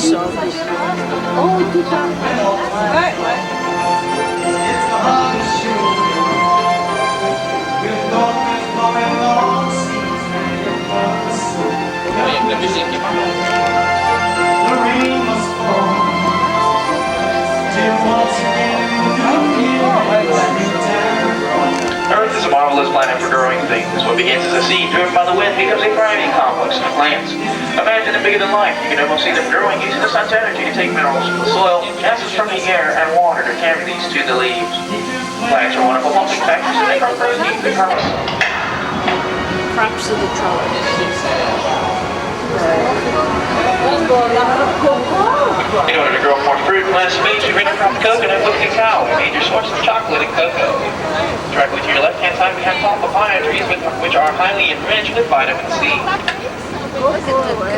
so. Earth is a marvelous planet for growing things. What begins as a seed driven by the wind becomes a thriving complex of plants. Imagine them bigger than life. You can almost see them growing using the sun's energy to take minerals from the soil, gases from the air, and water to carry these to the leaves. Plants are wonderful pumping factories and they grow protein, they promise. Crops of the tropics. In order to grow more fruit, plants and meat, you bring from coconut with cacao, a major source of chocolate and cocoa. Directly to your left-hand side, we have tall papaya trees, which are highly enriched with vitamin C.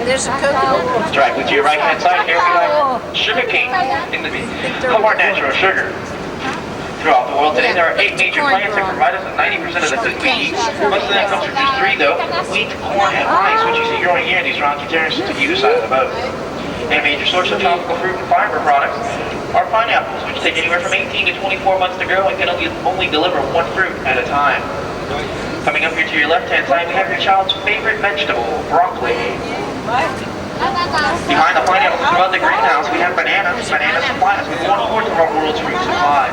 There's a coconut. Directly to your right-hand side, here we have sugar cane in the of our natural sugar. Throughout the world today, there are 8 major plants that provide us with 90% of the food we eat. Most of that comes from just 3, though: wheat, corn, and rice, which you see growing here in these rocky terraces to either side of the boat. And a major source of tropical fruit and fiber products are pineapples, which take anywhere from 18 to 24 months to grow and can only deliver 1 fruit at a time. Coming up here to your left-hand side, we have your child's favorite vegetable, broccoli. Behind the pineapples throughout the greenhouse, we have bananas. Bananas supply us with 1/4 of our world's fruit supply.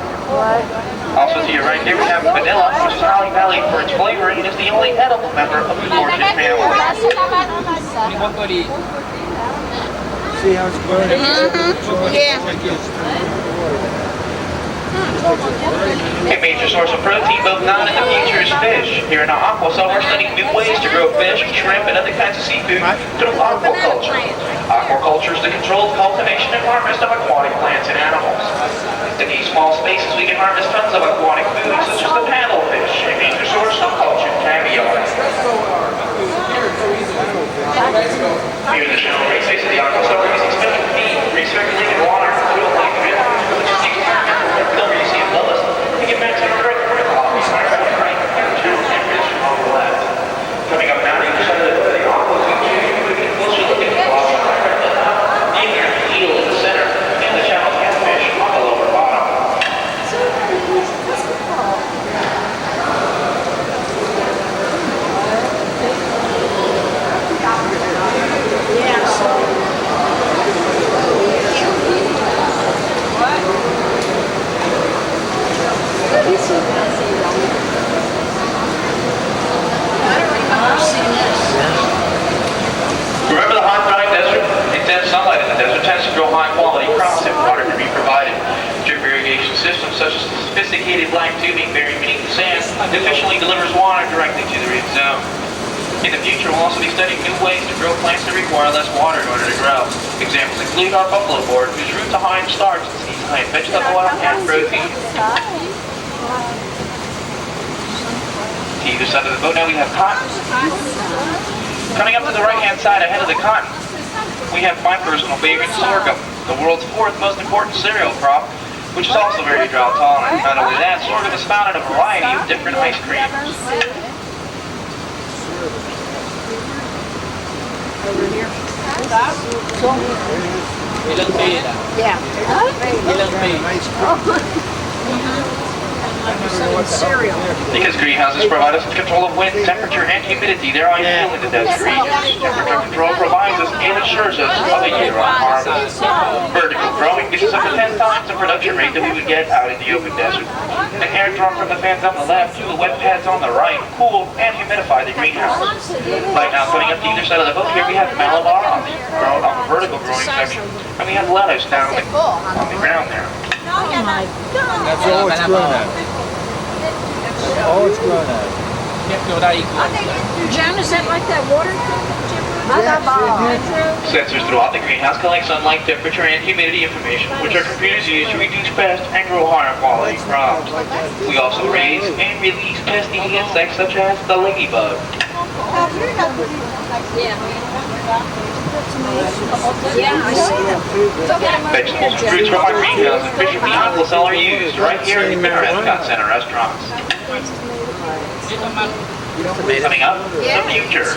Also to your right here, we have vanilla, which is highly valued for its flavoring and is the only edible member of the orchid family. See how it's growing? Yeah. A major source of protein, both now and in the future, is fish. Here in our aqua cell, we're studying new ways to grow fish, shrimp, and other kinds of seafood through aquaculture. Aquaculture is the controlled cultivation and harvest of aquatic plants and animals. In these small spaces, we can harvest tons of aquatic foods, such as the paddlefish, a major source of cultured caviar. Here in the shallow lake space of the aqua cell, we're using special feed, recirculated water, to a lake field, which is the filter you see above us. We get back to the right on the left. Coming up now to the side of the aqua, we take a closer look at the bottom of the inner eel in the center, and the channel catfish on the lower bottom. Remember the hot, dry desert? Intense sunlight in the desert tends to grow high-quality crops if water can be provided. Drip irrigation systems such as sophisticated black tubing buried beneath the sand efficiently delivers water directly to the root zone. In the future, we'll also be studying new ways to grow plants that require less water in order to grow. Examples include our buffalo gourd, whose roots are high in starch and seeds high in vegetable oil and protein. To either side of the boat now we have cotton. Coming up to the right-hand side ahead of the cotton, we have my personal favorite, sorghum, the world's 4th most important cereal crop, which is also very drought tolerant. Not only that, sorghum is found in a variety of different ice creams. Over here. Yeah. Cereal. Because greenhouses provide us with control of wind, temperature, and humidity, they're ideal in the desert regions. Temperature control provides us and assures us of a year-round harvest. Vertical growing gives us up to 10 times the production rate that we would get out in the open desert. The air drawn from the fans on the left to the wet pads on the right cool and humidify the greenhouse. Right now, coming up to either side of the boat here, we have Malabar on the vertical growing section, and we have lettuce down on the ground there. Oh my God. That's all it's grown at. That's all it's grown at. John, is that like that water? Sensors throughout the greenhouse collect sunlight, temperature, and humidity information, which our computers use to reduce pests and grow higher quality crops. We also raise and release pest-eating insects such as the ladybug. Yeah, I see them. Vegetables and fruits from our greenhouse and fish from the aqua cell are used right here in our EPCOT Center restaurants. Coming up, the future.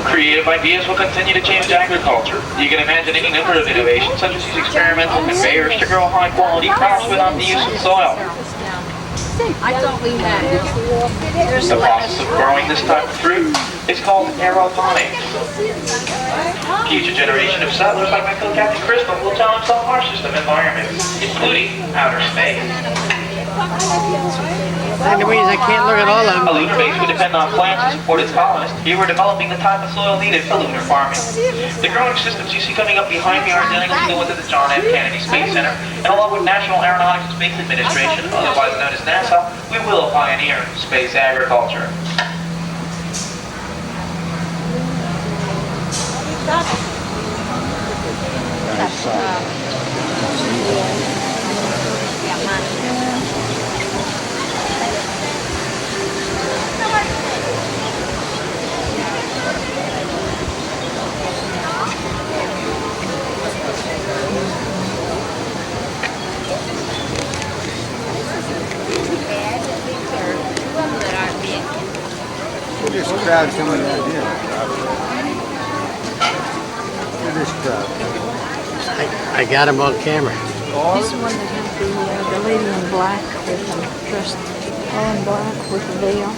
Creative ideas will continue to change agriculture. You can imagine any number of innovations, such as use experimental conveyors to grow high-quality crops without the use of soil. I thought we had. There's The process of growing this type of fruit is called aeroponics. Future generation of settlers like my cook Captain Crispin will challenge some harsh system environments, including outer space. Anyways, I can't look at all of A them. lunar base would depend on plants to support its colonists. Here we're developing the type of soil needed for lunar farming. The growing systems you see coming up behind me are dealing with the John F. Kennedy Space Center, and along with National Aeronautics and Space Administration, otherwise known as NASA, we will pioneer space agriculture. Look at this crowd coming out here. Look at this crowd. I got him on camera. He's the one that had the lady in black with them dressed all in black with the veil.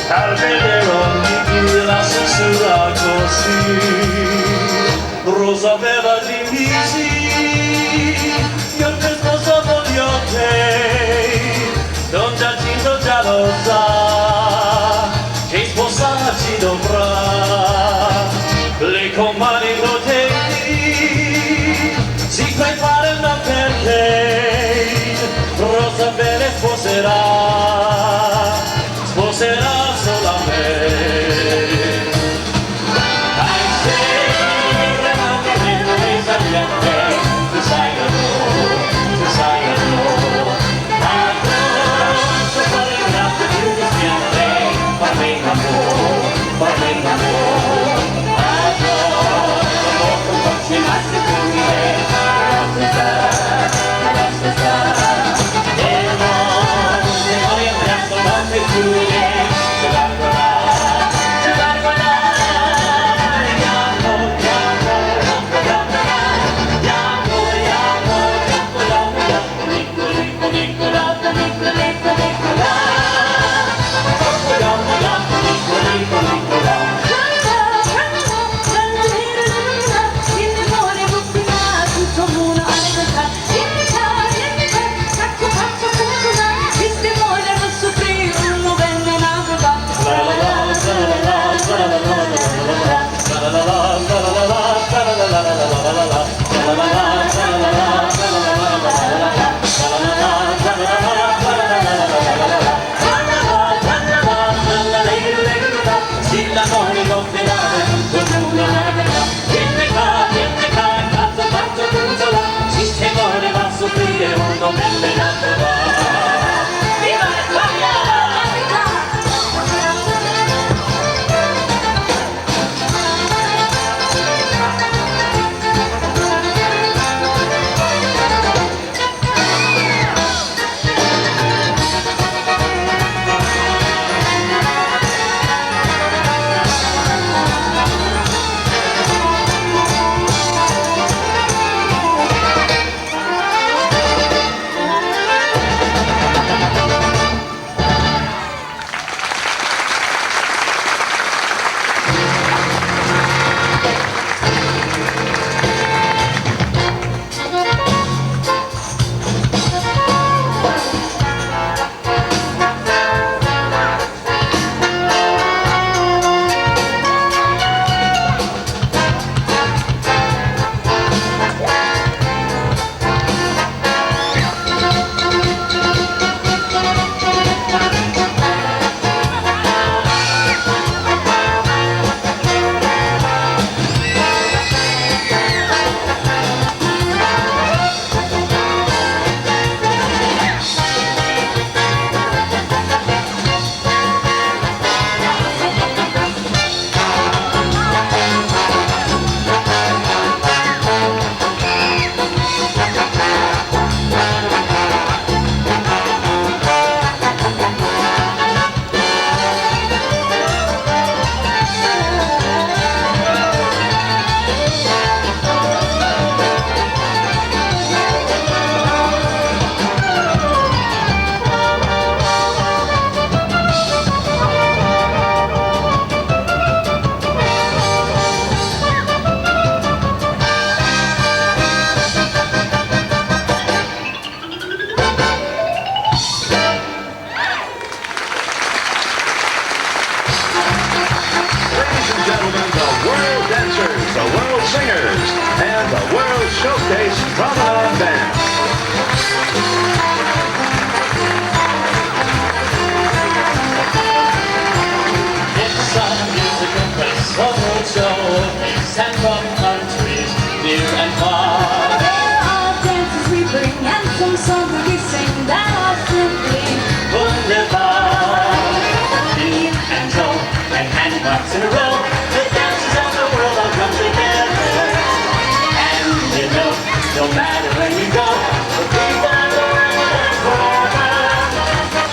Alberò la sessura così, rosa bella di misi, io che sposo voglio te, Don Giacinto già lo sa, che sposarci dovrà, le comandi potenti, Showcase Grandmom Band. It's a musical festival show, sent from countries near and far. There are dances we bring and some songs that we sing that are simply Wunderbar. Beat and drum and handmarks in a row, the dances of the world all come together. And you know, no matter where you go, the people are around forever.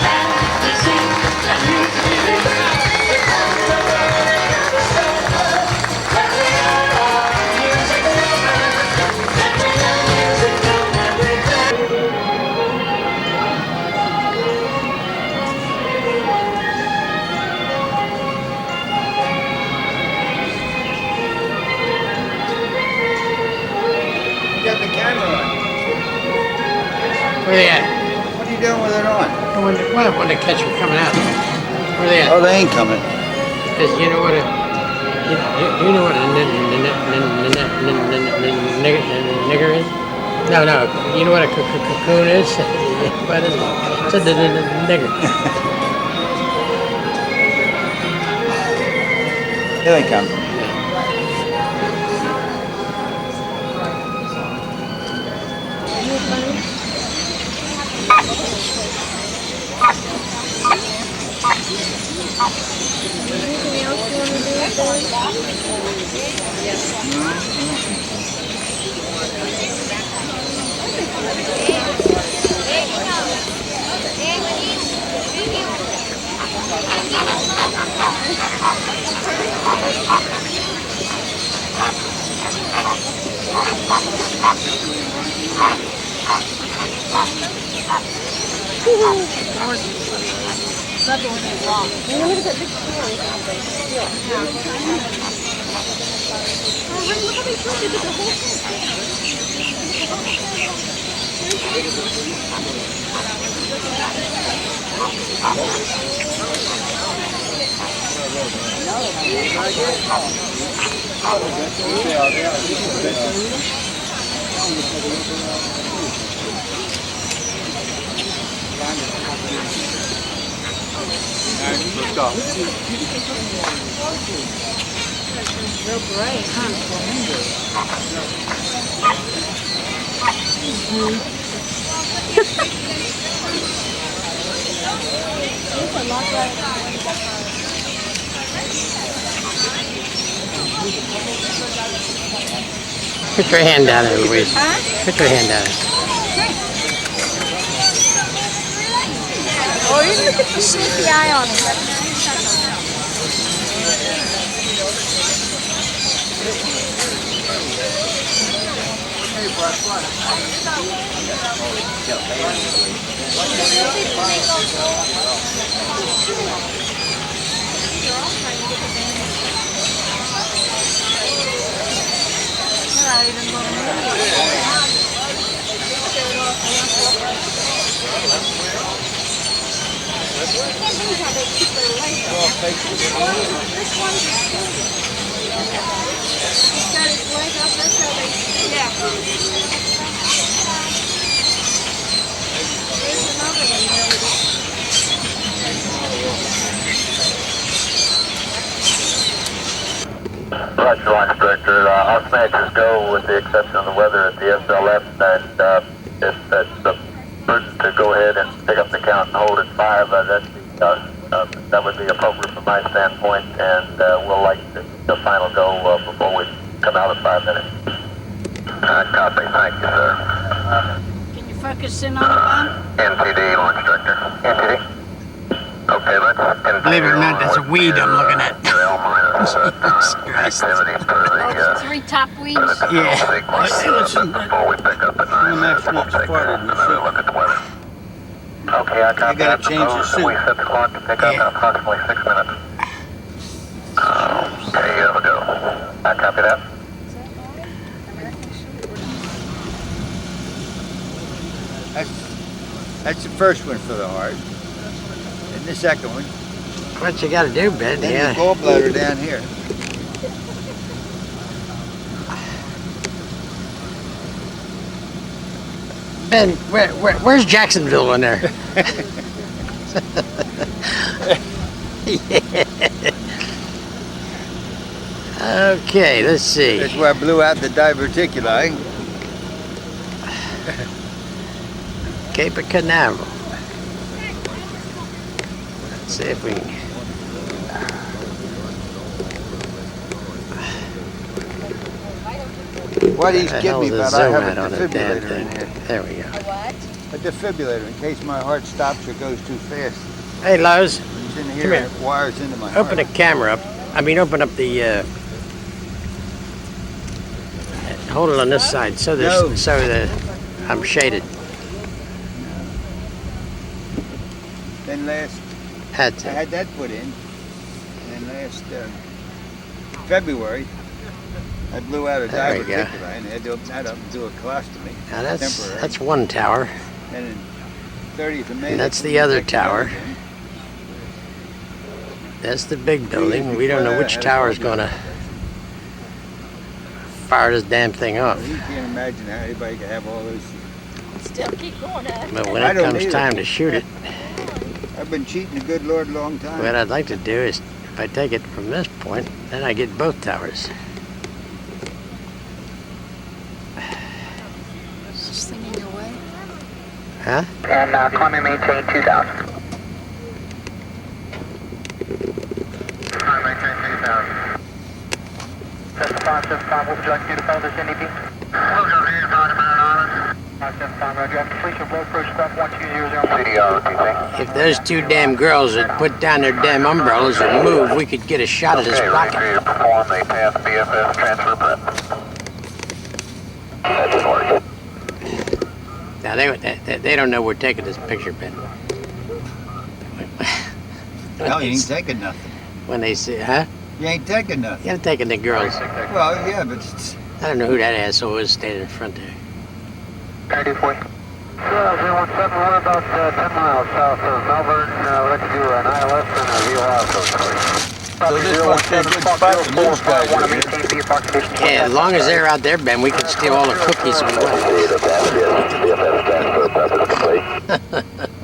And we sing and music we make. The dances of the world are so fun. Let me hear our music lovers. Let me hear music from every day. Got the camera on. Where they at? What are you doing with it on? When the catch them coming out. Where they at? Oh, they ain't coming. Because you know what a you know what a nigger is? No, you know what a cocoon is? What is it? It's a nigger. Here they come. Let's go. Real bright, huh? Put your hand down there, Louise. Put your hand down there. Oh, you look at the sneaky eye on him. Roger, Launch Director. Our smashes go with the exception of the weather at the SLF, and if that's prudent to go ahead and pick up the count and hold at 5, that would be appropriate from my standpoint, and we'll like the final go before we come out in 5 minutes. Copy, thank you, sir. Can you focus in on the bomb? NTD, Launch Director. NTD? Okay, let's continue. Believe it or not, that's a weed I'm looking at. Activity for the 3 top weeds. Yeah. sequence before we pick up at 9. We'll take another look at the weather. Okay, I copy that. Suppose we set the clock to pick up in approximately 6 minutes. Okay, here we go. I copy that. That's the first one for the heart. And the second one. What you gotta do, Ben? Then Yeah. the gallbladder down here. Ben, where's Jacksonville in there? Okay, let's see. That's where I blew out the diverticuli. Cape of Canaveral. Let's see if we can. What he's the kidding hell me is the about, I zoom have at a on the damn defibrillator thing? in here. There we go. A defibrillator in case my heart stops or goes too fast. Hey, Lowe's, It's in Come here, here. and it wires into my open the heart. camera up. I mean, open up the. Hold it on this side so No. I'm shaded. Then I That's it. had that put in. And then last February, I blew out a There we go. diverticuli and had to open that up and do a colostomy. Now temporary. that's one tower. And then 30th of May. And that's they the other took it out tower. again. That's the big building. We don't know which tower is going to fire this damn thing off. You can't imagine how anybody could have all those. Still keep going up. But when I it don't comes either. time to shoot it, I've been cheating the good Lord a long time. what I'd like to do is, if I take it from this point, then I get both towers. Is this thing in your way? Huh? And climb and maintain 2,000. Climb and maintain 2,000. Testify, what would you like to do to follow this NEP? We'll go here, about Island. 575, Roger. After completion, road approach craft 1200. CDR, If those two damn girls would put down their damn umbrellas and move, we could get a shot of this rocket. to perform the pass BFS transfer prep. That didn't work. Now they don't know we're taking this picture, Ben. Hell, you ain't taking nothing. When they say, huh? You ain't taking nothing. You're taking the girls. Well, yeah, but it's, I don't know who that asshole is standing in front there. Can I do for you? 017, we're about 10 miles south of Melbourne. Let's do an ILS and a VOR code for you. So this must be a good spot for news guys Want to over here. maintain the approximation. Yeah, as long as they're out there, Ben, we can steal all the cookies we want.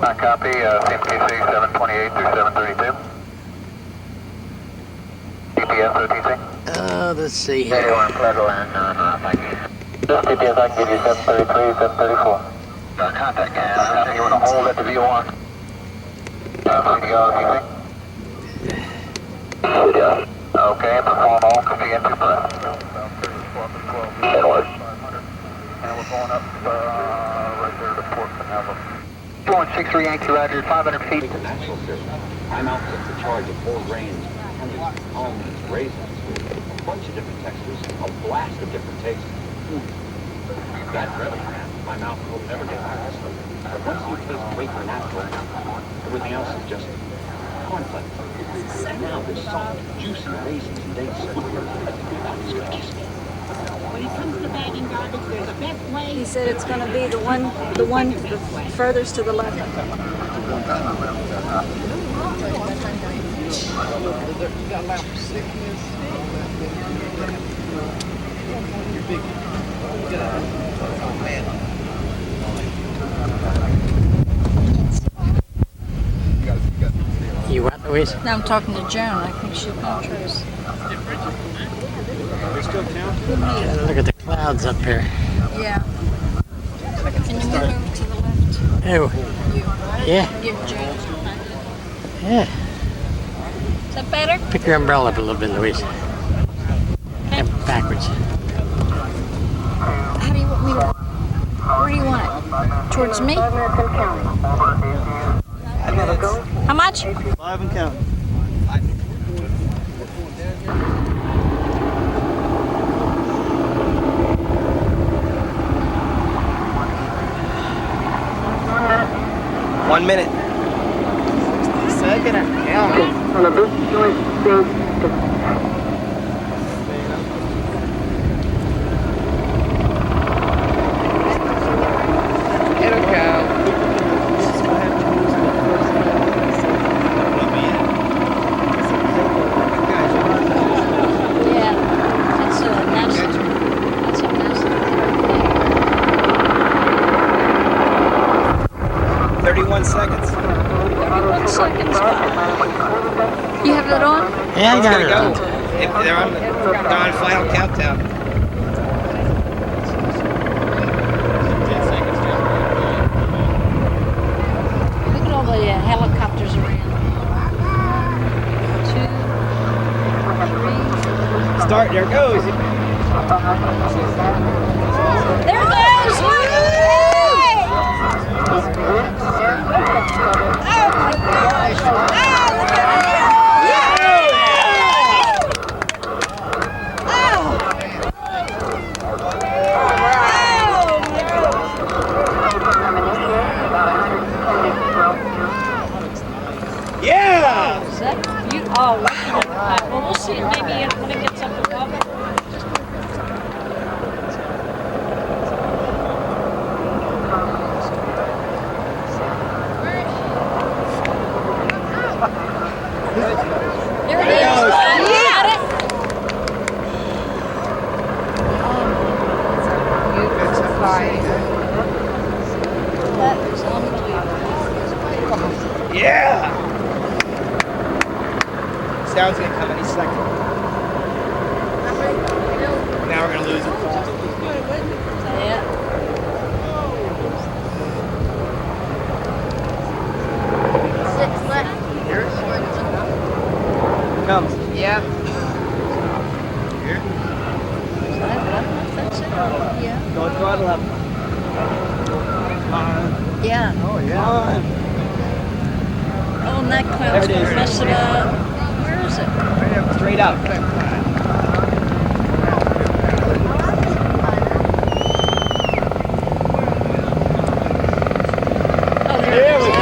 My copy, CMKC 728 through 732. GPS OTC. Let's see here. 81 Flagel and thank you. This GPS I can give you 733, 734. Contact cam. You want to hold at the VOR? CDR OTC. Okay, perform all copy into press. That works. And we're going up right there to Port Canaveral. 2163 Yankee Roger, 500 feet. The natural system. I'm out in charge of whole range, honey, almonds, raisins, a bunch of different textures, a blast of different tastes. That really, my mouth will never get past. But once you taste wafer natural, everything else is just cornflakes. And now there's soft, juicy raisins and dates. I think my mouth is gonna kiss me. When it comes to bagging garbage, there's a best way. He said it's gonna be the one furthest to the left. You what, Louise? Now I'm talking to Joan. I think she'll come trace. Look at the clouds up here. Yeah. Can you move over to the left? Oh, yeah, Give Joan. yeah. Is that better? Pick your umbrella up a little bit, Louise. And backwards. How do you want me to? Where do you want it? Towards me? How much? 5 and counting. Minute. Second and counting. On a boost joint It'll go. Yeah. That's a nice. That's a nice. 31 seconds. 31 seconds. You have it on? Yeah, I got it. Go. They're on final countdown. 10 seconds. Look at all the helicopters around. 1, 2, 3. Start. There it goes. There it goes! Woo! Oh my gosh! Oh, look at it! Yeah! Is that you? Oh, well, we'll see. Maybe when it gets up above it. There it is. You got it. That is unbelievable. Yeah! Sound's gonna come any second. Now we're gonna lose it. Yeah. Comes. Yeah. Here. That's it. Yeah. Go throttle up. Yeah. Oh yeah. Oh, and that cloud's There it gonna is. mess it up. Where is it? Straight up. Oh, there There it we is. go.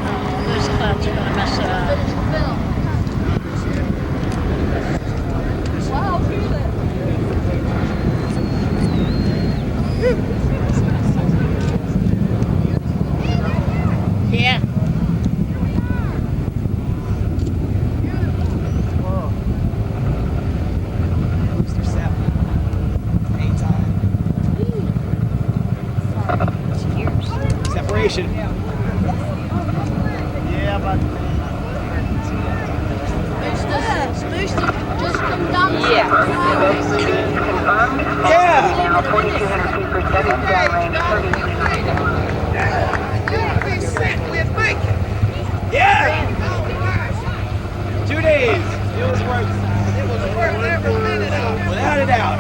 Oh, those clouds are gonna mess it up. Yeah. Booster set. Anytime. Cheers. Separation. Yeah, but. Just come down. Yeah. Now 4,200 feet per second, downrange 30. Yeah! 2 days. It was worth every minute of it. Without a doubt.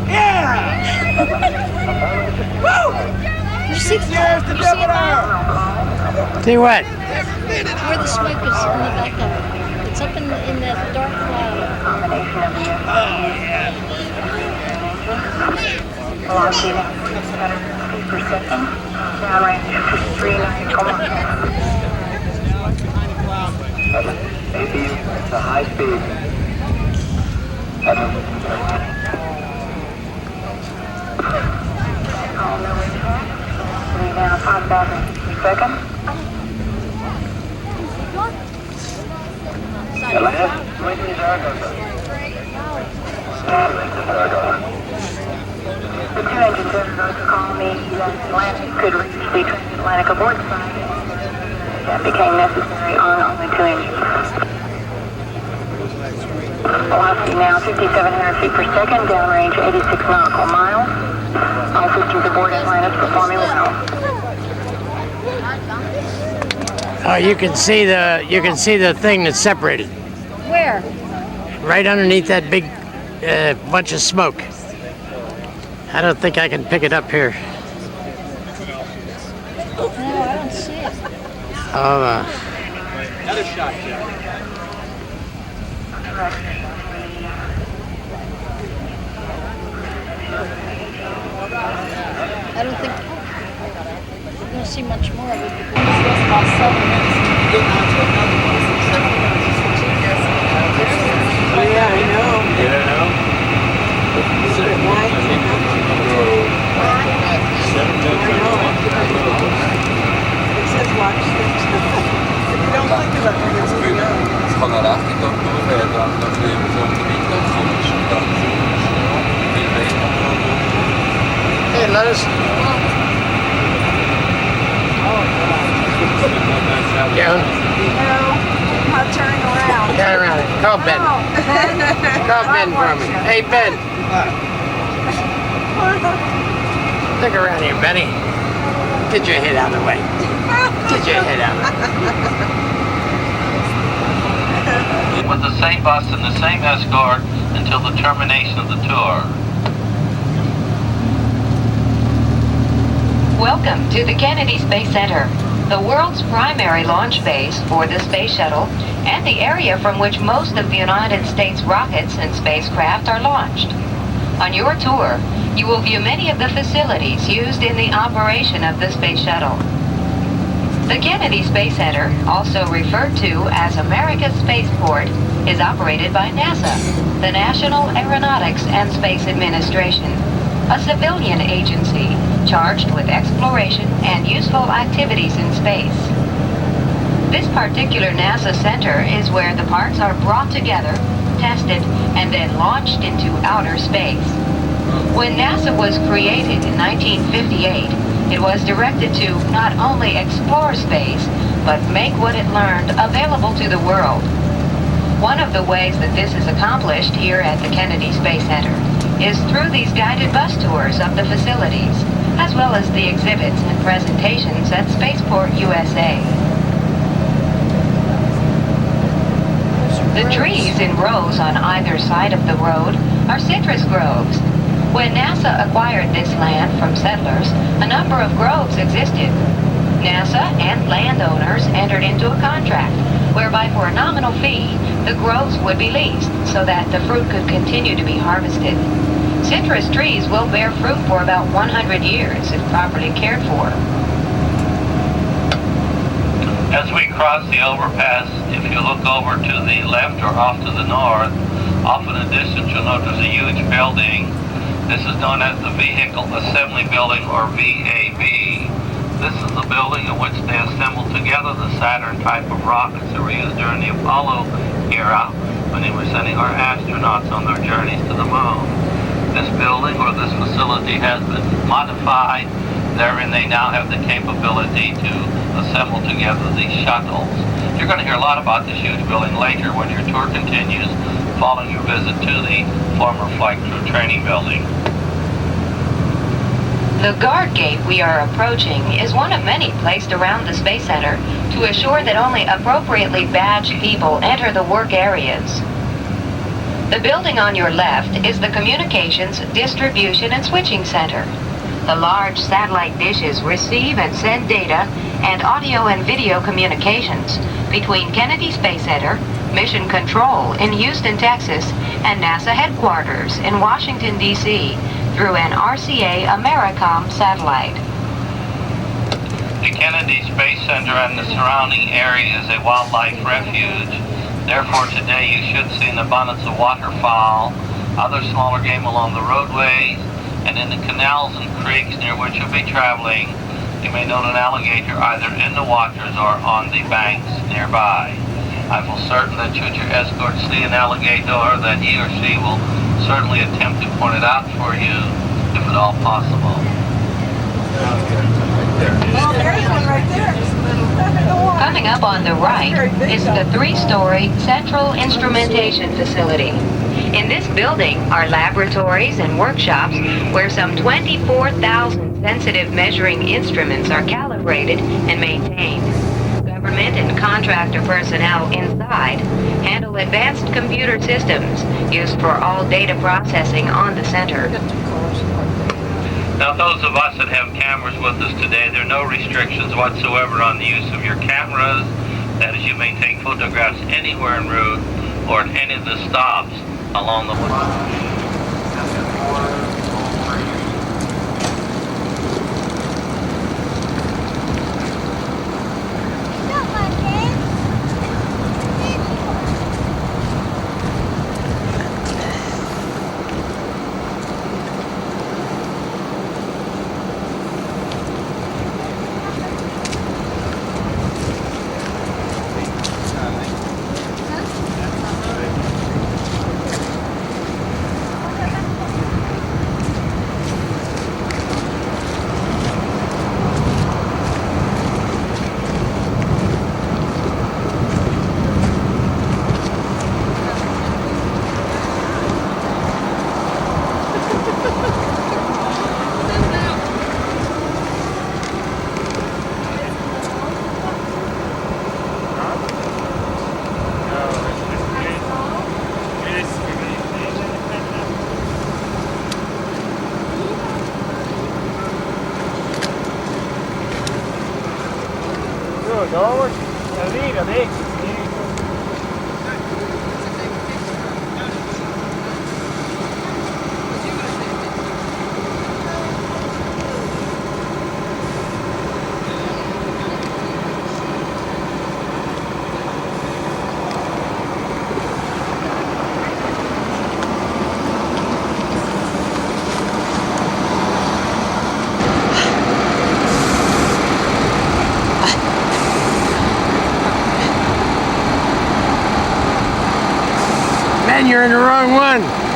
Yeah! Woo! You see 6 years to Jupiter! See what? where the smoke is in the back of it? It's up in that dark cloud. Oh, yeah. Velocity 100 feet per second, downrange 390 miles. AP, it's a high speed. Down 5,000 per second. Atlantis, wait till Zaragoza. The two engines are calling me that Atlantis could reach the transatlantic abort sign. That became necessary on only two engines. Velocity now 5,700 feet per second, downrange 86 nautical miles. All systems aboard Atlantis performing well. Oh, you can see the thing that's separated Where? right underneath that big bunch of smoke. I don't think I can pick it up here. No, I don't see it. Oh, Another shot, Joe. I don't think we're going to see much more of it. Oh yeah, I know. It says watch this. You don't think about it. It's Skandinavisk och då är det att det blir som det blir those? Joan? No, I'm not turning around. Turn around. Call Ben. Call Ben for me. Hey, Ben. Look around here, Benny. Get your head out of the way. Get your head out of the way. With the same bus and the same escort until the termination of the tour. Welcome to the Kennedy Space Center, the world's primary launch base for the space shuttle and the area from which most of the United States rockets and spacecraft are launched. On your tour, you will view many of the facilities used in the operation of the space shuttle. The Kennedy Space Center, also referred to as America's Spaceport, is operated by NASA, the National Aeronautics and Space Administration, a civilian agency charged with exploration and useful activities in space. This particular NASA center is where the parts are brought together, tested, and then launched into outer space. When NASA was created in 1958, it was directed to not only explore space, but make what it learned available to the world. One of the ways that this is accomplished here at the Kennedy Space Center is through these guided bus tours of the facilities, as well as the exhibits and presentations at Spaceport USA. The trees in rows on either side of the road are citrus groves. When NASA acquired this land from settlers, a number of groves existed. NASA and landowners entered into a contract whereby for a nominal fee, the groves would be leased so that the fruit could continue to be harvested. Citrus trees will bear fruit for about 100 years if properly cared for. As we cross the overpass, if you look over to the left or off to the north, off in the distance you'll note there's a huge building. This is known as the Vehicle Assembly Building, or VAB. This is the building in which they assembled together the Saturn type of rockets that were used during the Apollo era when they were sending our astronauts on their journeys to the moon. This building or this facility has been modified. Therein they now have the capability to assemble together these shuttles. You're going to hear a lot about this huge building later when your tour continues following your visit to the former flight crew training building. The guard gate we are approaching is one of many placed around the Space Center to assure that only appropriately badged people enter the work areas. The building on your left is the Communications, Distribution, and Switching Center. The large satellite dishes receive and send data and audio and video communications between Kennedy Space Center, Mission Control in Houston, Texas, and NASA headquarters in Washington, D.C. through an RCA Americom satellite. The Kennedy Space Center and the surrounding area is a wildlife refuge. Therefore, today you should see an abundance of waterfowl, other smaller game along the roadways, and in the canals and creeks near which you'll be traveling, you may note an alligator either in the waters or on the banks nearby. I feel certain that should your escort see an alligator, that he or she will certainly attempt to point it out for you, if at all possible. Oh, there's one right there. Coming up on the right is the 3-story Central Instrumentation Facility. In this building are laboratories and workshops where some 24,000 sensitive measuring instruments are calibrated and maintained. Government and contractor personnel inside handle advanced computer systems used for all data processing on the center. Now, those of us that have cameras with us today, there are no restrictions whatsoever on the use of your cameras. That is, you may take photographs anywhere en route or at any of the stops along the way. man, you're in the wrong one.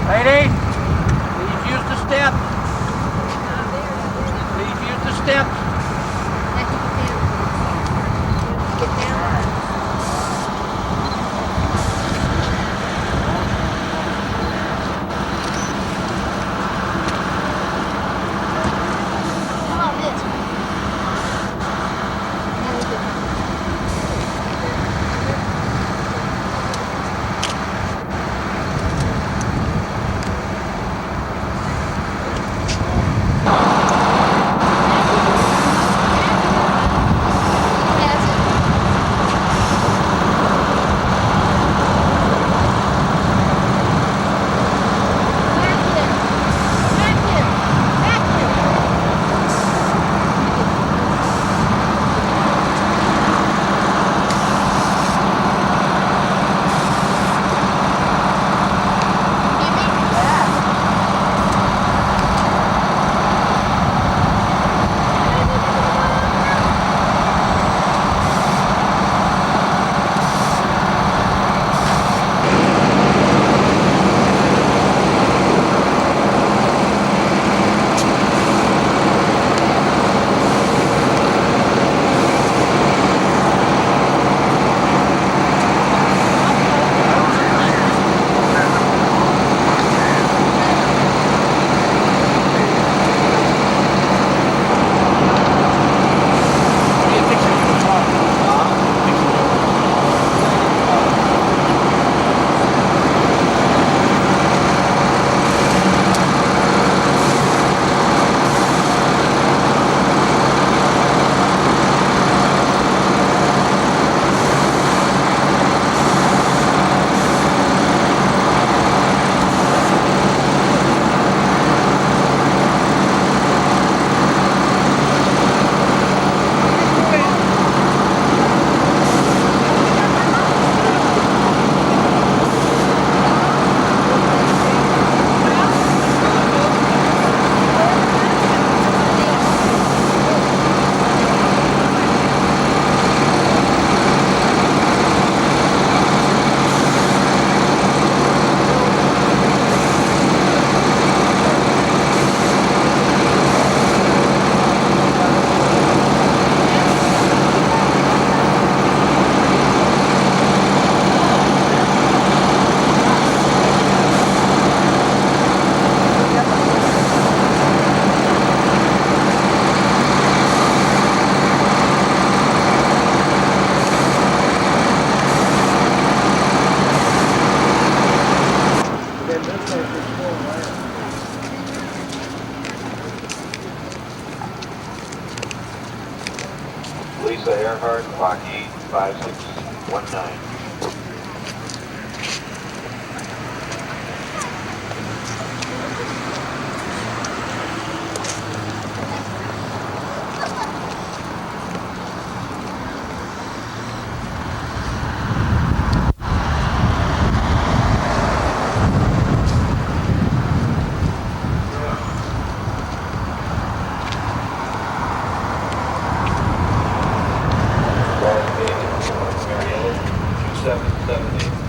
Lady, please use the step. Please use the step. Lisa Earhart, Lockheed 5619. Marietta 2778.